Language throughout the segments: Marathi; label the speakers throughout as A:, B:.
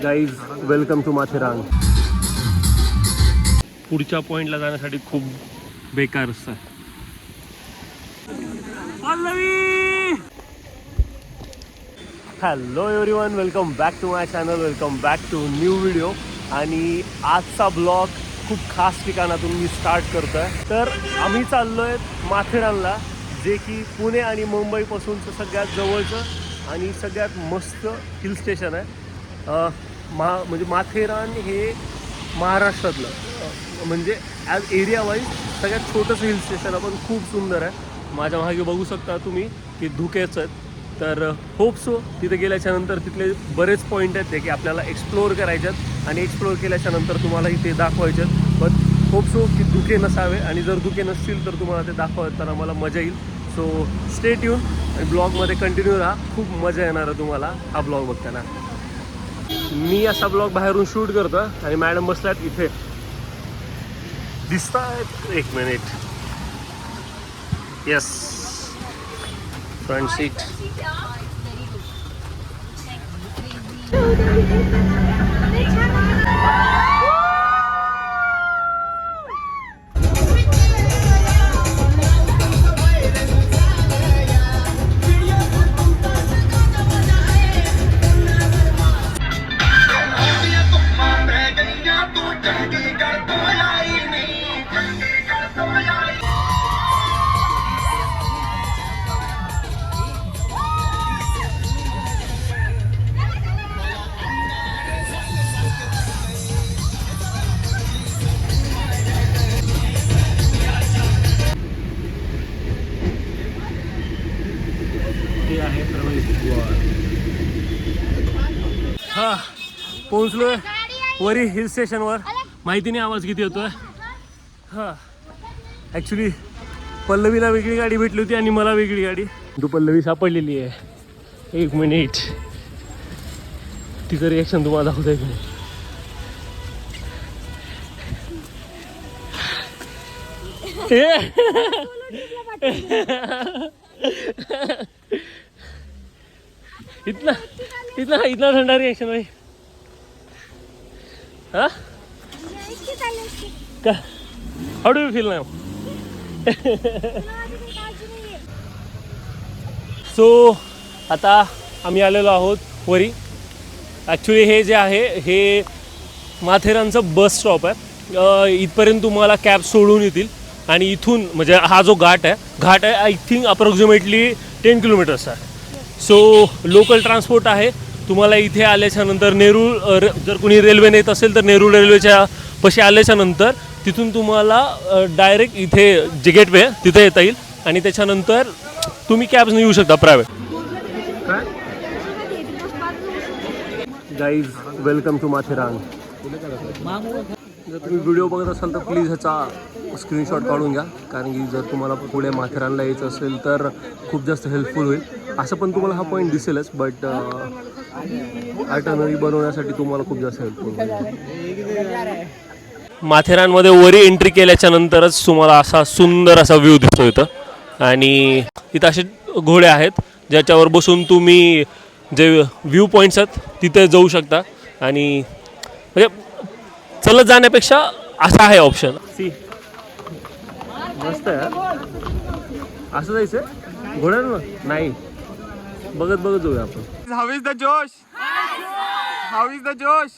A: Guys welcome to Matheran. पुढच्या पॉइंटला जाण्यासाठी खूप बेकार असतं. Hello everyone, welcome back to my channel, welcome back to new video. आणि आजचा ब्लॉग खूप खास ठिकाणातून मी स्टार्ट करतो आहे. तर आम्ही चाललो आहे माथेरानला, जे की पुणे आणि मुंबईपासूनचं सगळ्यात जवळचं आणि सगळ्यात मस्त हिल स्टेशन आहे. म्हणजे माथेरान हे महाराष्ट्रातलं म्हणजे ॲज एरिया वाईज सगळ्यात छोटंसं हिल स्टेशन आहे, पण खूप सुंदर आहे. माझ्या मागे बघू शकता तुम्ही की धुकेच आहेत. तर होप सो तिथे गेल्याच्यानंतर तिथले बरेच पॉईंट आहेत ते की आपल्याला एक्सप्लोअर करायच्यात आणि एक्सप्लोअर केल्याच्यानंतर तुम्हाला इथे दाखवायच्यात. पण होप सो की धुके नसावे, आणि जर धुके नसतील तर तुम्हाला ते दाखवताना मला मजा येईल. सो स्टे ट्यून आणि ब्लॉगमध्ये कंटिन्यू राहा. खूप मजा येणार आहे तुम्हाला हा ब्लॉग बघताना. मी असा ब्लॉग बाहेरून शूट करतो आणि मॅडम बसल्यात इथे दिसत आहेत. एक मिनिट. Yes, front seat. हा, पोहोचलोय वरी हिल स्टेशनवर. माहिती नाही आवाज किती होतोय. हा, ॲक्च्युली पल्लवीला वेगळी गाडी भेटली होती आणि मला वेगळी गाडी. तू पल्लवी सापडलेली आहे. एक मिनिट, तिचं रिॲक्शन तुम्हाला दाखवतो. एक मिनिट. इतना इतना इतना ठंडा रिएक्शन भाई. हाँ का, how do you feel now? So आता आम्ही आलेलो आहोत वरी. ॲक्च्युली हे जे आहे हे माथेरानचं बस स्टॉप आहे. इथपर्यंत तुम्हाला कॅब सोडून येतील आणि इथून म्हणजे हा जो घाट आहे आय थिंक अप्रॉक्सिमेटली 10 किलोमीटर्स आहे. सो लोकल ट्रान्सपोर्ट आहे. तुम्हाला इथे आल्याच्यानंतर नेरूळ, जर कोणी रेल्वेने येत असेल तर नेरूळ रेल्वेच्या पाशी आल्याच्यानंतर तिथून तुम्हाला डायरेक्ट इथे जे गेटवे आहे तिथे येता येईल आणि त्याच्यानंतर तुम्ही कॅब्सने येऊ शकता private. Guys welcome to Matheran. जर तुम्ही व्हिडिओ बघत असाल तर प्लीज ह्याचा स्क्रीनशॉट काढून घ्या, कारण की जर तुम्हाला पुढे माथेरानला यायचं असेल तर खूप जास्त हेल्पफुल होईल. असं पण तुम्हाला हा पॉईंट दिसेलच, बट आयटनरी बनवण्यासाठी तुम्हाला खूप जास्त हेल्पफुल होईल. माथेरानमध्ये वरी एंट्री केल्याच्या नंतरच तुम्हाला असा सुंदर असा व्ह्यू दिसतो इथं. आणि इथं असे घोडे आहेत ज्याच्यावर बसून तुम्ही जे व्ह्यू पॉईंट्स आहेत तिथे जाऊ शकता. आणि म्हणजे चलत जाण्यापेक्षा असा आहे ऑप्शन. सी मस्त आहे. असं जायचं घोड्यांवर नाही, बघत बघत जाऊया आपण.
B: हाऊ इज द जोश, हाऊ इज द जोश.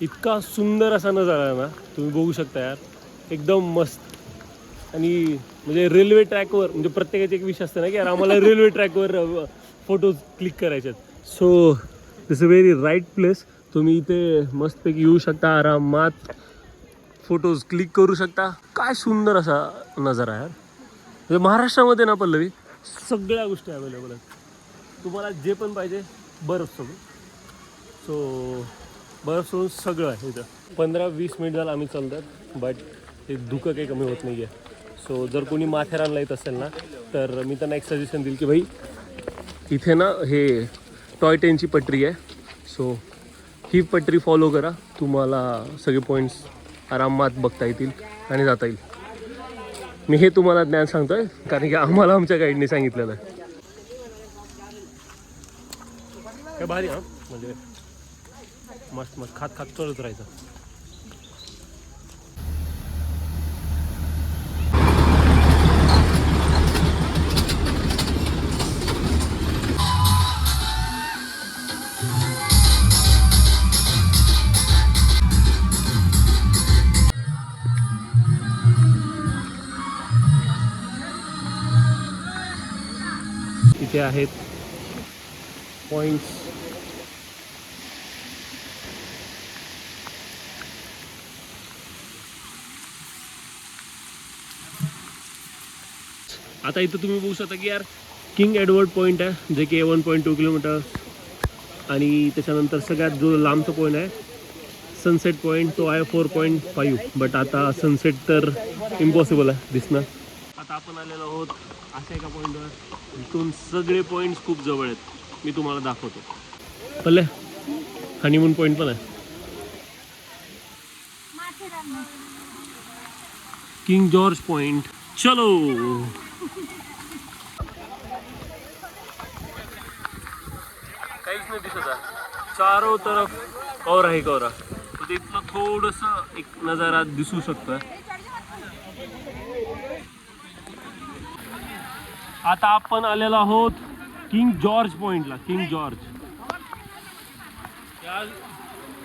A: इतका सुंदर असा नजारा आहे ना, तुम्ही बघू शकता यार, एकदम मस्त. आणि म्हणजे रेल्वे ट्रॅकवर, म्हणजे प्रत्येकाची एक विषय असते ना की यार आम्हाला रेल्वे ट्रॅकवर फोटोज क्लिक करायचे आहेत. So this a very right place. तुम्ही इथे मस्तपैकी येऊ शकता, आरामात फोटोज क्लिक करू शकता. काय सुंदर असा नजारा आहे. म्हणजे महाराष्ट्रामध्ये ना पल्लवी सगळ्या गोष्टी अवेलेबल आहेत. तुम्हाला जे पण पाहिजे, बर्फ सोडून. सो बर्फ सोडून सगळं आहे इथं. 15-20 मिनिट झालं आम्ही चालतात, बट ते धुकं काही कमी होत नाही आहे. सो जर कोणी माथेरानला येत असेल ना तर मी त्यांना एक सजेशन देईल की भाई इथे ना हे टॉय ट्रेनची पटरी आहे. सो ही पटरी फॉलो करा, तुम्हाला सगळे पॉईंट्स आरामात बघता येतील आणि जाता येईल. मी हे तुम्हाला ज्ञान सांगतो आहे कारण की आम्हाला आमच्या गाईडने सांगितलेलं आहे. काय भारी. हां म्हणजे मस्त मस्त खात खात चढत राहायचं. इथे आहेत पॉइंट्स. आता इथं तुम्ही बघू शकता की यार किंग एडवर्ड पॉईंट आहे जे की 1.2 किलोमीटर आणि त्याच्यानंतर सगळ्यात जो लांबचा पॉईंट आहे सनसेट पॉईंट तो आहे 4.5. बट आता सनसेट तर इम्पॉसिबल आहे दिसणं. आता आपण आलेलो आहोत अशा एका पॉईंटवर इथून सगळे पॉईंट्स खूप जवळ आहेत. मी तुम्हाला दाखवतो. पल्ले हनीमून पॉईंट पण आहे. King George point. चलो काहीच नाही दिसत आहे. चारों तरफ कोहरा ही कोहरा. तर इथलं थोडंसं एक नजारा दिसू शकतोय. आता आपण आलेलो आहोत किंग जॉर्ज पॉइंटला. किंग जॉर्ज यार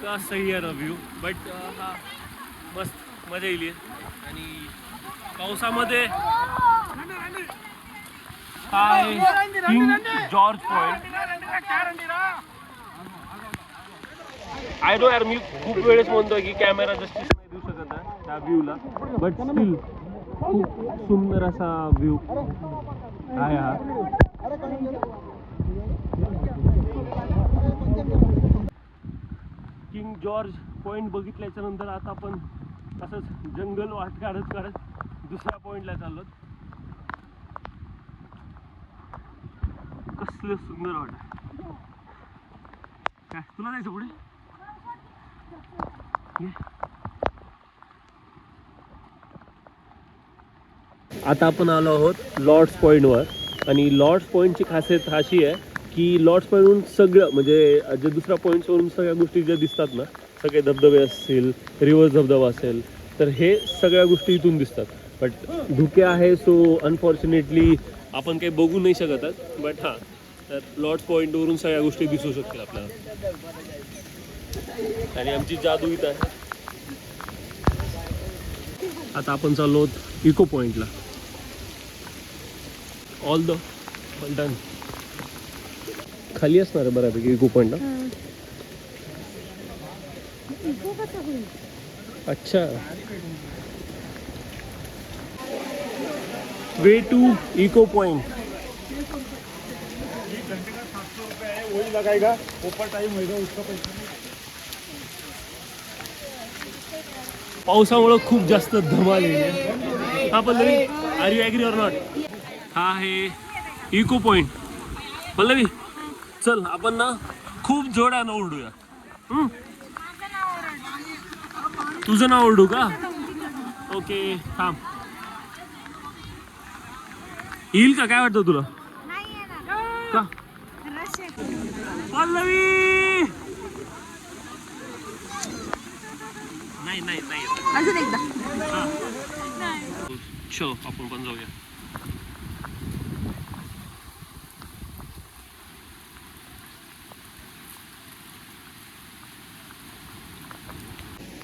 A: का सही आहे ना व्ह्यू. बट हा मस्त मजा येईल. आणि पावसामध्ये हा आहे king George point. I know यार मी खूप वेळेस म्हणतोय की कॅमेरा जस्टिस नाही देऊ शकत आहे त्या व्ह्यूला. बट स्टील खूप सुंदर असा व्ह्यू आहे हा. किंग जॉर्ज पॉइंट बघितल्याच्या नंतर आता आपण असंच जंगल वाट काढत काढत दुसऱ्या पॉइंटला चाललो. कसलं सुंदर वाट. काय तुला जायचं पुढे. आता आपण आलो आहोत लॉर्ड्स पॉईंटवर. आणि लॉर्ड्स पॉईंटची खासियत अशी आहे की लॉर्ड्स पॉईंटवरून सगळं म्हणजे जे दुसऱ्या पॉईंट्सवरून सगळ्या गोष्टी ज्या दिसतात ना सगळे धबधबे असतील रिव्हर्स धबधबा असेल तर हे सगळ्या गोष्टी इथून दिसतात. बट धुके आहे सो अनफॉर्च्युनेटली आपण काही बघू नाही शकत. बट हां तर लॉर्ड्स पॉईंटवरून सगळ्या गोष्टी दिसू शकतील आपल्याला. आणि आमची जादू इथं आहे. आता आपण चाललो आहोत इको पॉईंटला. All the done. खाली असणार आहे बऱ्यापैकी इको पॉईंटला. अच्छा वे टू इको पॉइंट.
B: वही लगाएगा ऊपर टाइम होएगा उसका पैसा.
A: पावसामुळं खूप जास्त धमाल आहे. हा Pallavi are you agree or not. हा आहे इको पॉइंट. पल्लवी चल आपण ना खूप जोरानं ओरडूया. तुझं नाव ओरडू का. ओके थांब. येईल का काय वाटतं तुला का. पल्लवी नाही नाही नाही
C: अजून एकदा.
A: चलो आपण पण जाऊया.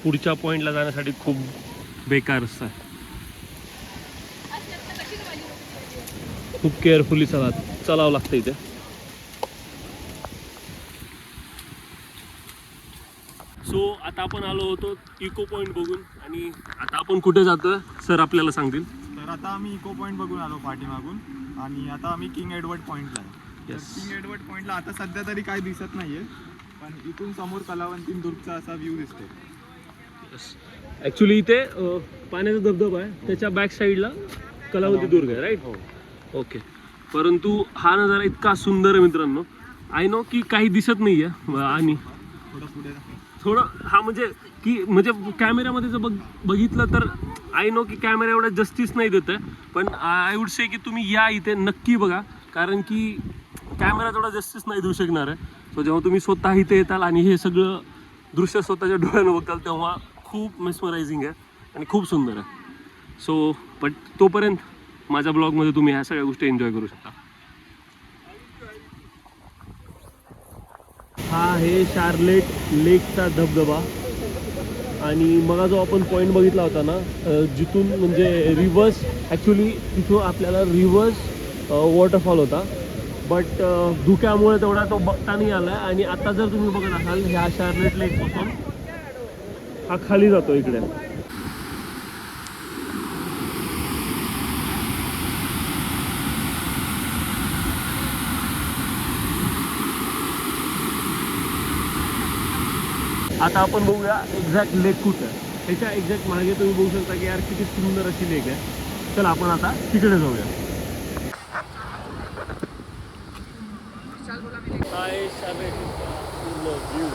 A: पुढच्या पॉइंटला जाण्यासाठी खूप बेकार रस्ता आहे. खूप केअरफुली चालावं लागतं इथे. सो आता आपण आलो होतो इको पॉइंट बघून. आणि आता आपण कुठे जातोय सर आपल्याला सांगतील.
B: तर आता आम्ही इको पॉईंट बघून आलो पाठीमागून. आणि आता आम्ही किंग एडवर्ड पॉईंटला आहे. तर किंग एडवर्ड पॉईंटला आता सध्या तरी काही दिसत नाहीये. पण इथून समोर कलावंतीन दुर्गचा असा व्ह्यू दिसतो.
A: ॲक्च्युली इथे पाण्याचा धबधबा आहे त्याच्या बॅक साईडला कलावंती दुर्ग आहे राईट. हो ओके. परंतु हा नजारा इतका सुंदर आहे मित्रांनो. आय नो की काही दिसत नाही आहे. आणि
B: थोडं पुढे
A: थोडं हा म्हणजे कॅमेऱ्यामध्ये जर बघितलं तर आय नो की कॅमेरा एवढा जस्टिस नाही देत आहे. पण आय वुड से की तुम्ही या इथे नक्की बघा कारण की कॅमेरा तेवढा जस्टिस नाही देऊ शकणार आहे. सो जेव्हा तुम्ही स्वतः इथे येताल आणि हे सगळं दृश्य स्वतःच्या डोळ्यानं बघताल तेव्हा खूप मेस्मरायझिंग आहे आणि खूप सुंदर आहे. सो बट तोपर्यंत माझ्या ब्लॉगमध्ये तुम्ही ह्या सगळ्या गोष्टी एन्जॉय करू शकता. हा आहे शार्लेट लेकचा धबधबा. आणि मग जो आपण पॉईंट बघितला होता ना, जिथून म्हणजे रिव्हर्स, ॲक्च्युली तिथून आपल्याला रिव्हर्स वॉटरफॉल होता, बट धुक्यामुळे तेवढा तो बघता नाही आला. आणि आता जर तुम्ही बघत असाल ह्या शार्लेट लेकपासून हा खाली जातो इकडे. आता आपण बघूया एक्झॅक्ट लेक कुठं आहे. ह्याच्या एक्झॅक्ट मागे तुम्ही बघू शकता की यार किती सुंदर अशी लेक आहे. चला आपण आता तिकडे जाऊया. काय शार्लेट पूर्ण व्ह्यू.